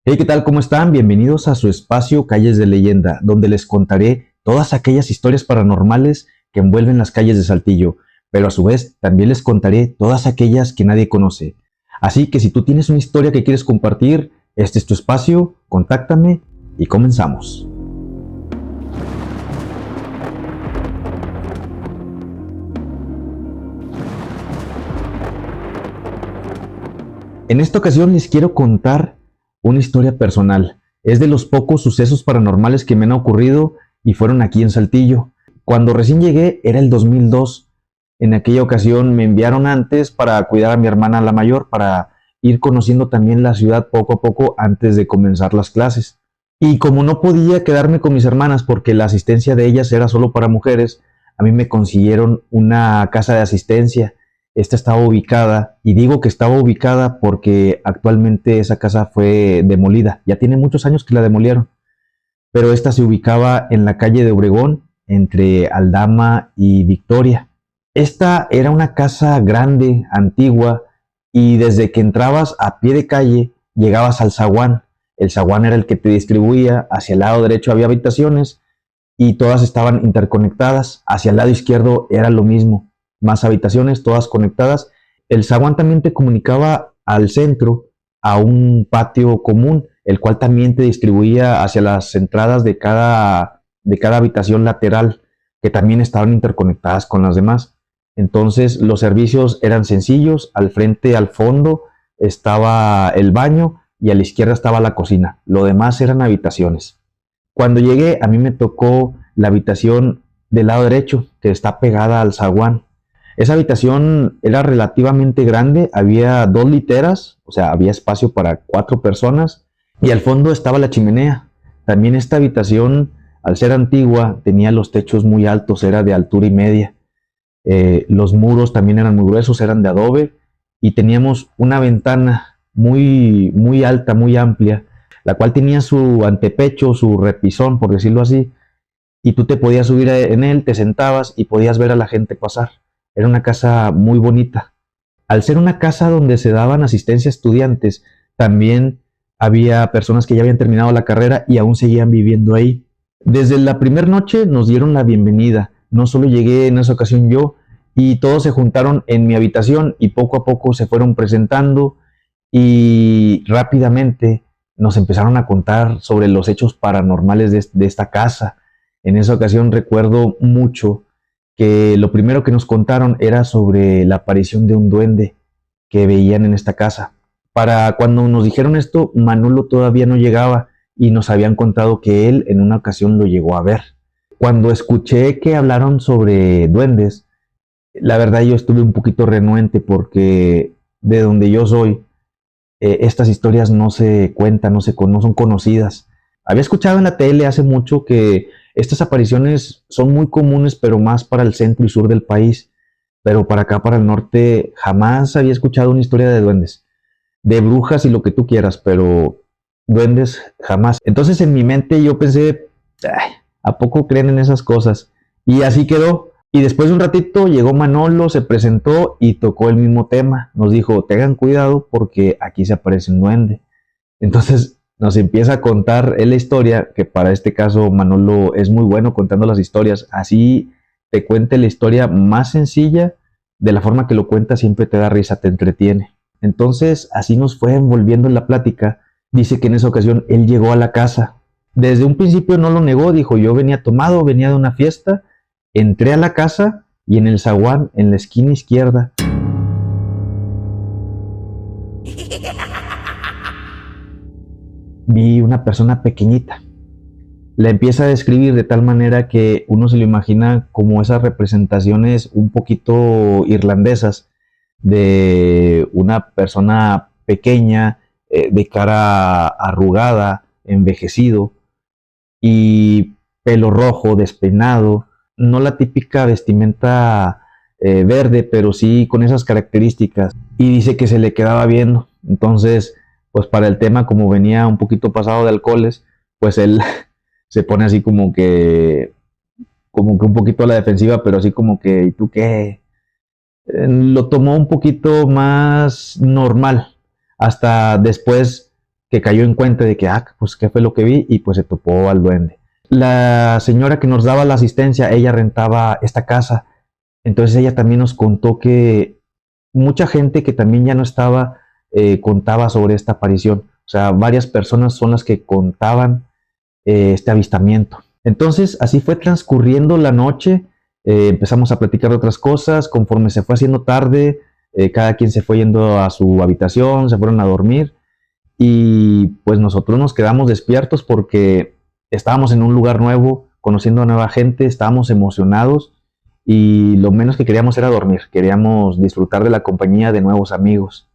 Hey, ¿qué tal? ¿Cómo están? Bienvenidos a su espacio Calles de Leyenda, donde les contaré todas aquellas historias paranormales que envuelven las calles de Saltillo, pero a su vez también les contaré todas aquellas que nadie conoce. Así que si tú tienes una historia que quieres compartir, este es tu espacio, contáctame y comenzamos. En esta ocasión les quiero contar una historia personal. Es de los pocos sucesos paranormales que me han ocurrido y fueron aquí en Saltillo. Cuando recién llegué era el 2002. En aquella ocasión me enviaron antes para cuidar a mi hermana la mayor, para ir conociendo también la ciudad poco a poco antes de comenzar las clases. Y como no podía quedarme con mis hermanas porque la asistencia de ellas era solo para mujeres, a mí me consiguieron una casa de asistencia. Esta estaba ubicada, y digo que estaba ubicada porque actualmente esa casa fue demolida. Ya tiene muchos años que la demolieron, pero esta se ubicaba en la calle de Obregón, entre Aldama y Victoria. Esta era una casa grande, antigua, y desde que entrabas a pie de calle llegabas al zaguán. El zaguán era el que te distribuía. Hacia el lado derecho había habitaciones y todas estaban interconectadas. Hacia el lado izquierdo era lo mismo, más habitaciones, todas conectadas. El zaguán también te comunicaba al centro, a un patio común, el cual también te distribuía hacia las entradas de cada habitación lateral, que también estaban interconectadas con las demás. Entonces los servicios eran sencillos. Al frente, al fondo, estaba el baño y a la izquierda estaba la cocina. Lo demás eran habitaciones. Cuando llegué, a mí me tocó la habitación del lado derecho, que está pegada al zaguán. Esa habitación era relativamente grande, había 2 literas, o sea, había espacio para 4 personas, y al fondo estaba la chimenea. También esta habitación, al ser antigua, tenía los techos muy altos, era de altura y media. Los muros también eran muy gruesos, eran de adobe, y teníamos una ventana muy, muy alta, muy amplia, la cual tenía su antepecho, su repisón, por decirlo así, y tú te podías subir en él, te sentabas y podías ver a la gente pasar. Era una casa muy bonita. Al ser una casa donde se daban asistencia a estudiantes, también había personas que ya habían terminado la carrera y aún seguían viviendo ahí. Desde la primera noche nos dieron la bienvenida. No solo llegué en esa ocasión yo, y todos se juntaron en mi habitación y poco a poco se fueron presentando, y rápidamente nos empezaron a contar sobre los hechos paranormales de esta casa. En esa ocasión recuerdo mucho que lo primero que nos contaron era sobre la aparición de un duende que veían en esta casa. Para cuando nos dijeron esto, Manolo todavía no llegaba y nos habían contado que él en una ocasión lo llegó a ver. Cuando escuché que hablaron sobre duendes, la verdad yo estuve un poquito renuente porque de donde yo soy, estas historias no se cuentan, no son conocidas. Había escuchado en la tele hace mucho que estas apariciones son muy comunes, pero más para el centro y sur del país. Pero para acá, para el norte, jamás había escuchado una historia de duendes. De brujas y lo que tú quieras, pero duendes jamás. Entonces en mi mente yo pensé, "Ay, ¿a poco creen en esas cosas?". Y así quedó. Y después de un ratito llegó Manolo, se presentó y tocó el mismo tema. Nos dijo, tengan cuidado porque aquí se aparece un duende. Entonces nos empieza a contar él la historia, que para este caso Manolo es muy bueno contando las historias. Así te cuente la historia más sencilla, de la forma que lo cuenta siempre te da risa, te entretiene. Entonces así nos fue envolviendo en la plática. Dice que en esa ocasión él llegó a la casa. Desde un principio no lo negó, dijo, yo venía tomado, venía de una fiesta, entré a la casa y en el zaguán, en la esquina izquierda, vi una persona pequeñita. La empieza a describir de tal manera que uno se lo imagina como esas representaciones un poquito irlandesas de una persona pequeña, de cara arrugada, envejecido, y pelo rojo, despeinado, no la típica vestimenta verde, pero sí con esas características. Y dice que se le quedaba viendo. Entonces, pues para el tema, como venía un poquito pasado de alcoholes, pues él se pone así como que un poquito a la defensiva, pero así como que, ¿y tú qué? Lo tomó un poquito más normal. Hasta después que cayó en cuenta de que, pues qué fue lo que vi, y pues se topó al duende. La señora que nos daba la asistencia, ella rentaba esta casa, entonces ella también nos contó que mucha gente que también ya no estaba contaba sobre esta aparición. O sea, varias personas son las que contaban este avistamiento. Entonces, así fue transcurriendo la noche. Empezamos a platicar de otras cosas. Conforme se fue haciendo tarde, cada quien se fue yendo a su habitación, se fueron a dormir. Y pues nosotros nos quedamos despiertos porque estábamos en un lugar nuevo, conociendo a nueva gente, estábamos emocionados y lo menos que queríamos era dormir. Queríamos disfrutar de la compañía de nuevos amigos.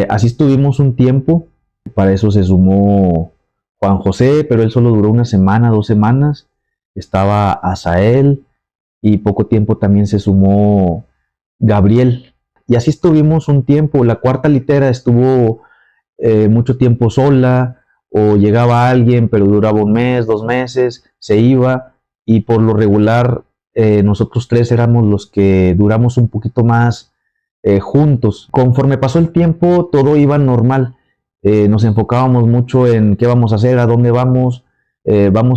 Así estuvimos un tiempo. Para eso se sumó Juan José, pero él solo duró una semana, 2 semanas. Estaba Asael y poco tiempo también se sumó Gabriel. Y así estuvimos un tiempo. La cuarta litera estuvo mucho tiempo sola, o llegaba alguien, pero duraba un mes, 2 meses, se iba, y por lo regular nosotros tres éramos los que duramos un poquito más juntos. Conforme pasó el tiempo, todo iba normal. Nos enfocábamos mucho en qué vamos a hacer, a dónde vamos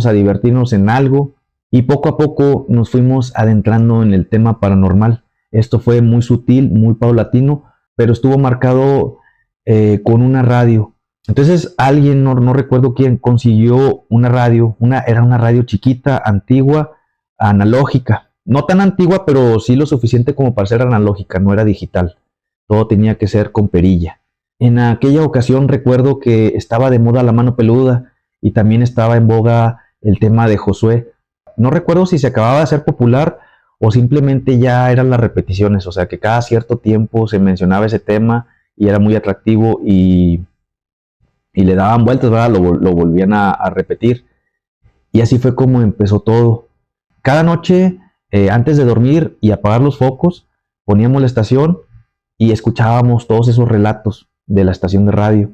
a divertirnos en algo, y poco a poco nos fuimos adentrando en el tema paranormal. Esto fue muy sutil, muy paulatino, pero estuvo marcado con una radio. Entonces alguien, no recuerdo quién, consiguió una radio, era una radio chiquita, antigua, analógica. No tan antigua, pero sí lo suficiente como para ser analógica, no era digital. Todo tenía que ser con perilla. En aquella ocasión recuerdo que estaba de moda la mano peluda y también estaba en boga el tema de Josué. No recuerdo si se acababa de hacer popular o simplemente ya eran las repeticiones, o sea que cada cierto tiempo se mencionaba ese tema y era muy atractivo y le daban vueltas, ¿verdad? Lo volvían a repetir. Y así fue como empezó todo. Cada noche, antes de dormir y apagar los focos, poníamos la estación y escuchábamos todos esos relatos de la estación de radio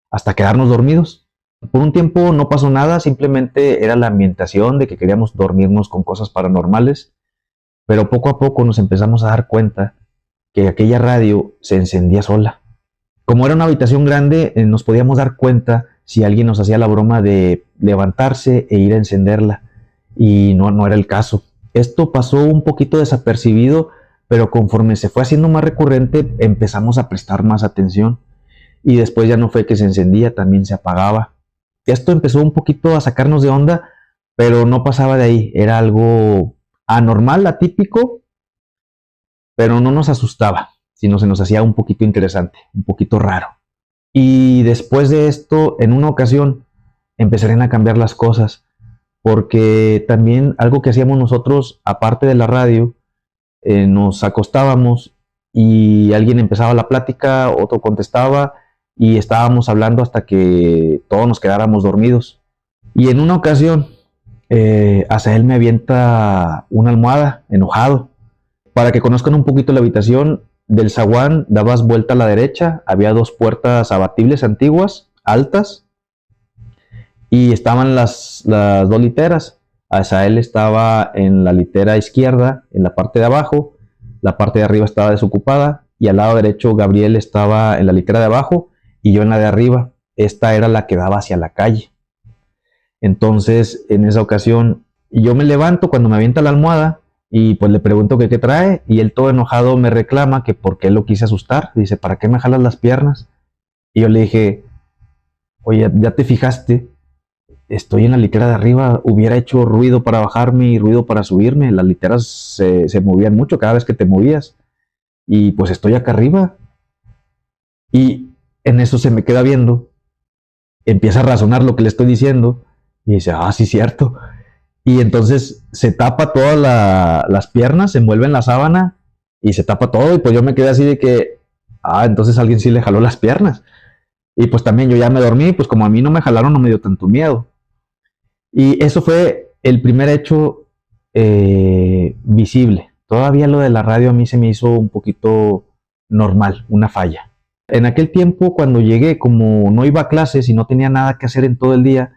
hasta quedarnos dormidos. Por un tiempo no pasó nada, simplemente era la ambientación de que queríamos dormirnos con cosas paranormales, pero poco a poco nos empezamos a dar cuenta que aquella radio se encendía sola. Como era una habitación grande, nos podíamos dar cuenta si alguien nos hacía la broma de levantarse e ir a encenderla, y no era el caso. Esto pasó un poquito desapercibido, pero conforme se fue haciendo más recurrente, empezamos a prestar más atención, y después ya no fue que se encendía, también se apagaba. Esto empezó un poquito a sacarnos de onda, pero no pasaba de ahí. Era algo anormal, atípico, pero no nos asustaba, sino se nos hacía un poquito interesante, un poquito raro. Y después de esto, en una ocasión, empezarían a cambiar las cosas, porque también algo que hacíamos nosotros, aparte de la radio, nos acostábamos y alguien empezaba la plática, otro contestaba, y estábamos hablando hasta que todos nos quedáramos dormidos. Y en una ocasión, Asael me avienta una almohada, enojado. Para que conozcan un poquito la habitación, del zaguán dabas vuelta a la derecha, había 2 puertas abatibles antiguas, altas, y estaban las 2 literas. Asael estaba en la litera izquierda, en la parte de abajo, la parte de arriba estaba desocupada, y al lado derecho Gabriel estaba en la litera de abajo y yo en la de arriba. Esta era la que daba hacia la calle. Entonces, en esa ocasión, yo me levanto cuando me avienta la almohada y pues le pregunto que qué trae, y él todo enojado me reclama que por qué lo quise asustar. Dice, ¿para qué me jalas las piernas? Y yo le dije, oye, ¿ya te fijaste? Estoy en la litera de arriba, hubiera hecho ruido para bajarme y ruido para subirme. Las literas se movían mucho cada vez que te movías. Y pues estoy acá arriba. Y en eso se me queda viendo, empieza a razonar lo que le estoy diciendo y dice, sí, cierto. Y entonces se tapa todas las piernas, se envuelve en la sábana y se tapa todo. Y pues yo me quedé así de que, entonces alguien sí le jaló las piernas. Y pues también yo ya me dormí, pues como a mí no me jalaron, no me dio tanto miedo. Y eso fue el primer hecho visible. Todavía lo de la radio a mí se me hizo un poquito normal, una falla. En aquel tiempo, cuando llegué, como no iba a clases y no tenía nada que hacer en todo el día,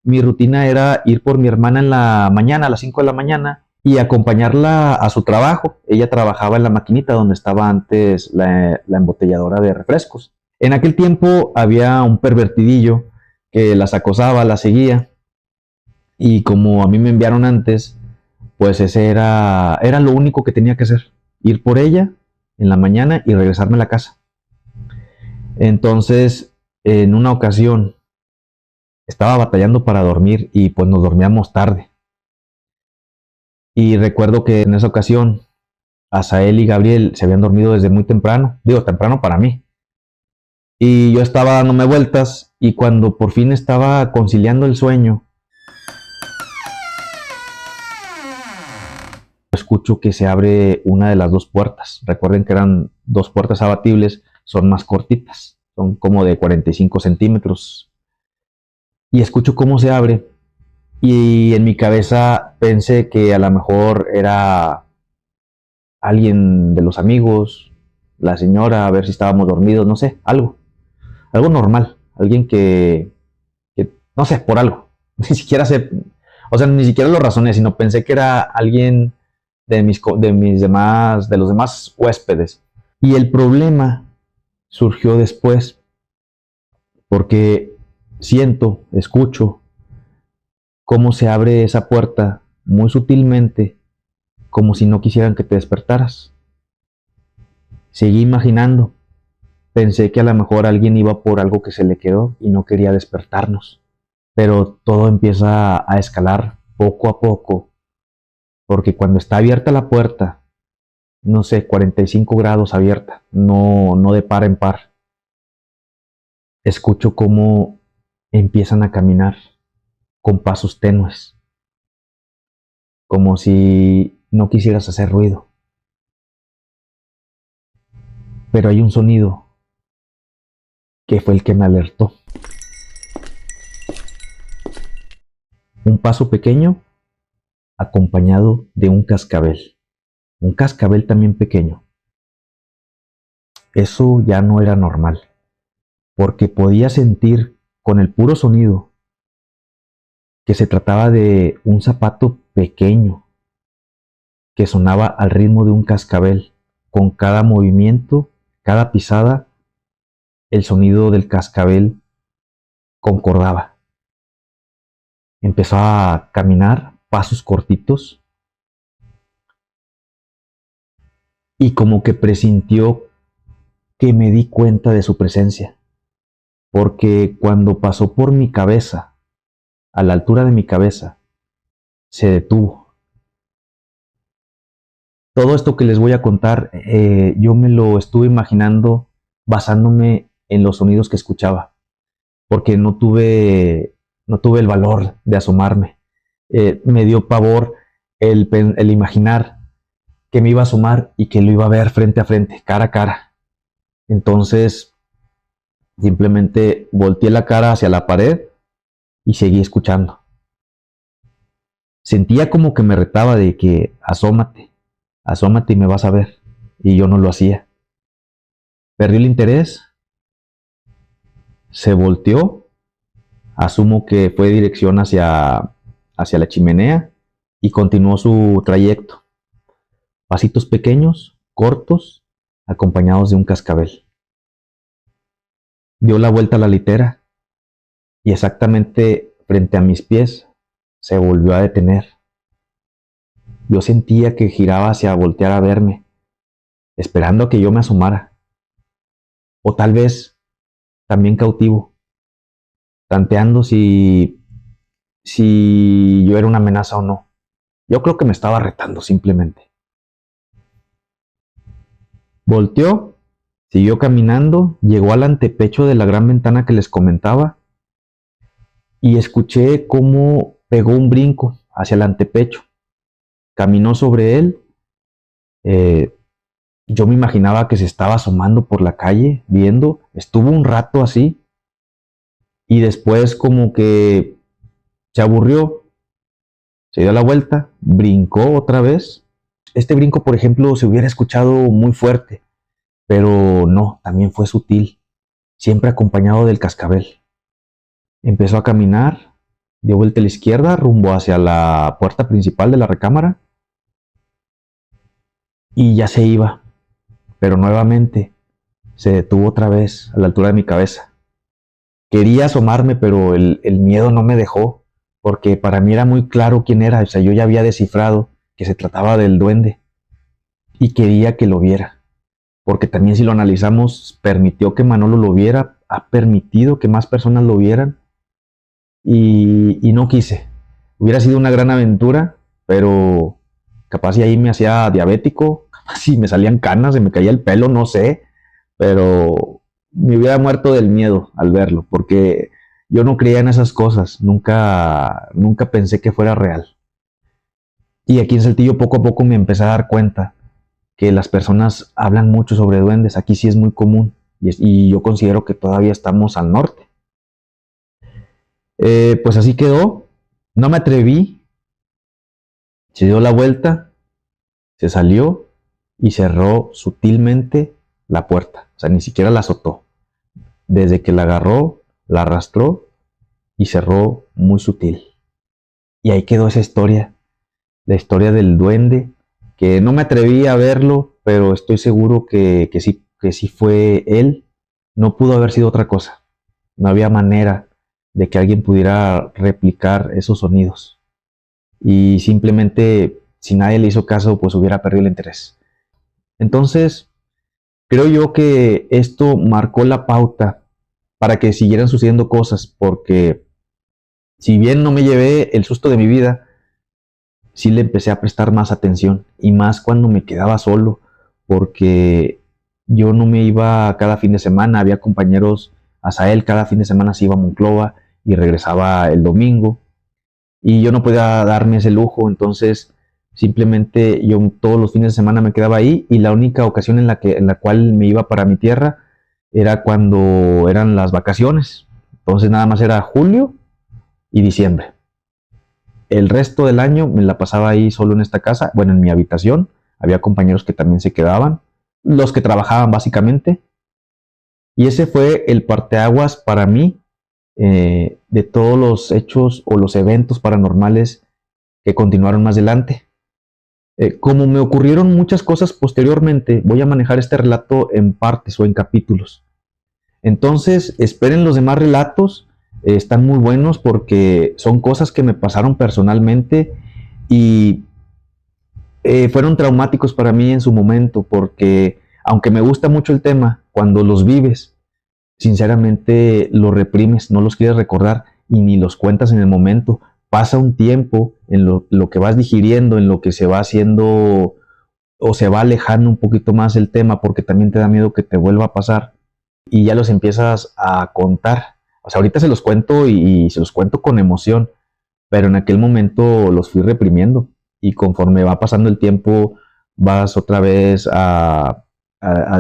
mi rutina era ir por mi hermana en la mañana, a las 5 de la mañana, y acompañarla a su trabajo. Ella trabajaba en la maquinita donde estaba antes la embotelladora de refrescos. En aquel tiempo había un pervertidillo que las acosaba, las seguía, y como a mí me enviaron antes, pues ese era lo único que tenía que hacer, ir por ella en la mañana y regresarme a la casa. Entonces, en una ocasión, estaba batallando para dormir y pues nos dormíamos tarde. Y recuerdo que en esa ocasión, Asael y Gabriel se habían dormido desde muy temprano, digo temprano para mí. Y yo estaba dándome vueltas y cuando por fin estaba conciliando el sueño, escucho que se abre una de las dos puertas. Recuerden que eran dos puertas abatibles, son más cortitas, son como de 45 centímetros. Y escucho cómo se abre y en mi cabeza pensé que a lo mejor era alguien de los amigos, la señora, a ver si estábamos dormidos, no sé, algo normal, alguien que no sé, por algo, ni siquiera sé, o sea, ni siquiera lo razoné, sino pensé que era alguien de los demás huéspedes. Y el problema surgió después, porque escucho cómo se abre esa puerta muy sutilmente, como si no quisieran que te despertaras. Seguí imaginando, pensé que a lo mejor alguien iba por algo que se le quedó y no quería despertarnos. Pero todo empieza a escalar poco a poco, porque cuando está abierta la puerta, no sé, 45 grados abierta, no de par en par, escucho cómo empiezan a caminar con pasos tenues, como si no quisieras hacer ruido. Pero hay un sonido que fue el que me alertó. Un paso pequeño acompañado de un cascabel también pequeño. Eso ya no era normal, porque podía sentir con el puro sonido que se trataba de un zapato pequeño que sonaba al ritmo de un cascabel. Con cada movimiento, cada pisada, el sonido del cascabel concordaba. Empezó a caminar pasos cortitos y como que presintió que me di cuenta de su presencia, porque cuando pasó por mi cabeza, a la altura de mi cabeza, se detuvo. Todo esto que les voy a contar, yo me lo estuve imaginando basándome en los sonidos que escuchaba, porque no tuve el valor de asomarme. Me dio pavor el imaginar que me iba a asomar y que lo iba a ver frente a frente, cara a cara. Entonces, simplemente volteé la cara hacia la pared y seguí escuchando. Sentía como que me retaba de que asómate y me vas a ver. Y yo no lo hacía. Perdí el interés, se volteó, asumo que fue dirección hacia la chimenea y continuó su trayecto. Pasitos pequeños, cortos, acompañados de un cascabel. Dio la vuelta a la litera y exactamente frente a mis pies se volvió a detener. Yo sentía que giraba hacia voltear a verme, esperando a que yo me asomara. O tal vez también cautivo, tanteando si yo era una amenaza o no. Yo creo que me estaba retando simplemente. Volteó, siguió caminando, llegó al antepecho de la gran ventana que les comentaba y escuché cómo pegó un brinco hacia el antepecho. Caminó sobre él. eh, yo me imaginaba que se estaba asomando por la calle, viendo. Estuvo un rato así y después como que se aburrió, se dio la vuelta, brincó otra vez. Este brinco, por ejemplo, se hubiera escuchado muy fuerte, pero no, también fue sutil, siempre acompañado del cascabel. Empezó a caminar, dio vuelta a la izquierda, rumbo hacia la puerta principal de la recámara y ya se iba, pero nuevamente se detuvo otra vez a la altura de mi cabeza. Quería asomarme, pero el miedo no me dejó, porque para mí era muy claro quién era. O sea, yo ya había descifrado que se trataba del duende y quería que lo viera, porque también si lo analizamos, permitió que Manolo lo viera, ha permitido que más personas lo vieran y no quise. Hubiera sido una gran aventura, pero capaz si ahí me hacía diabético, capaz si me salían canas, se me caía el pelo, no sé, pero me hubiera muerto del miedo al verlo, porque yo no creía en esas cosas, nunca pensé que fuera real. Y aquí en Saltillo poco a poco me empecé a dar cuenta que las personas hablan mucho sobre duendes, aquí sí es muy común, y yo considero que todavía estamos al norte. Pues así quedó, no me atreví, se dio la vuelta, se salió y cerró sutilmente la puerta, o sea, ni siquiera la azotó. Desde que la agarró, la arrastró y cerró muy sutil. Y ahí quedó esa historia, la historia del duende, que no me atreví a verlo, pero estoy seguro que sí fue él. No pudo haber sido otra cosa. No había manera de que alguien pudiera replicar esos sonidos. Y simplemente, si nadie le hizo caso, pues hubiera perdido el interés. Entonces, creo yo que esto marcó la pauta para que siguieran sucediendo cosas, porque si bien no me llevé el susto de mi vida, sí le empecé a prestar más atención y más cuando me quedaba solo, porque yo no me iba cada fin de semana, había compañeros, Asael cada fin de semana se iba a Monclova y regresaba el domingo y yo no podía darme ese lujo, entonces simplemente yo todos los fines de semana me quedaba ahí y la única ocasión en la cual me iba para mi tierra era cuando eran las vacaciones, entonces nada más era julio y diciembre. El resto del año me la pasaba ahí solo en esta casa, bueno, en mi habitación. Había compañeros que también se quedaban, los que trabajaban básicamente. Y ese fue el parteaguas para mí de todos los hechos o los eventos paranormales que continuaron más adelante. Como me ocurrieron muchas cosas posteriormente, voy a manejar este relato en partes o en capítulos. Entonces, esperen los demás relatos, están muy buenos porque son cosas que me pasaron personalmente y fueron traumáticos para mí en su momento porque aunque me gusta mucho el tema, cuando los vives, sinceramente los reprimes, no los quieres recordar y ni los cuentas en el momento. Pasa un tiempo en lo que vas digiriendo, en lo que se va haciendo o se va alejando un poquito más el tema porque también te da miedo que te vuelva a pasar y ya los empiezas a contar. O sea, ahorita se los cuento y se los cuento con emoción, pero en aquel momento los fui reprimiendo y conforme va pasando el tiempo vas otra vez a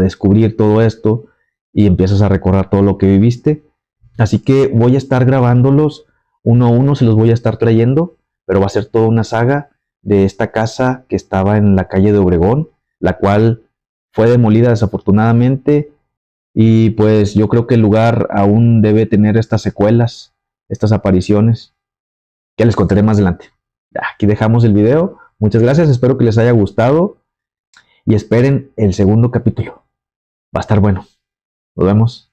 descubrir todo esto y empiezas a recordar todo lo que viviste. Así que voy a estar grabándolos uno a uno, se los voy a estar trayendo, pero va a ser toda una saga de esta casa que estaba en la calle de Obregón, la cual fue demolida desafortunadamente y pues yo creo que el lugar aún debe tener estas secuelas, estas apariciones, que les contaré más adelante. Aquí dejamos el video. Muchas gracias, espero que les haya gustado y esperen el segundo capítulo. Va a estar bueno. Nos vemos.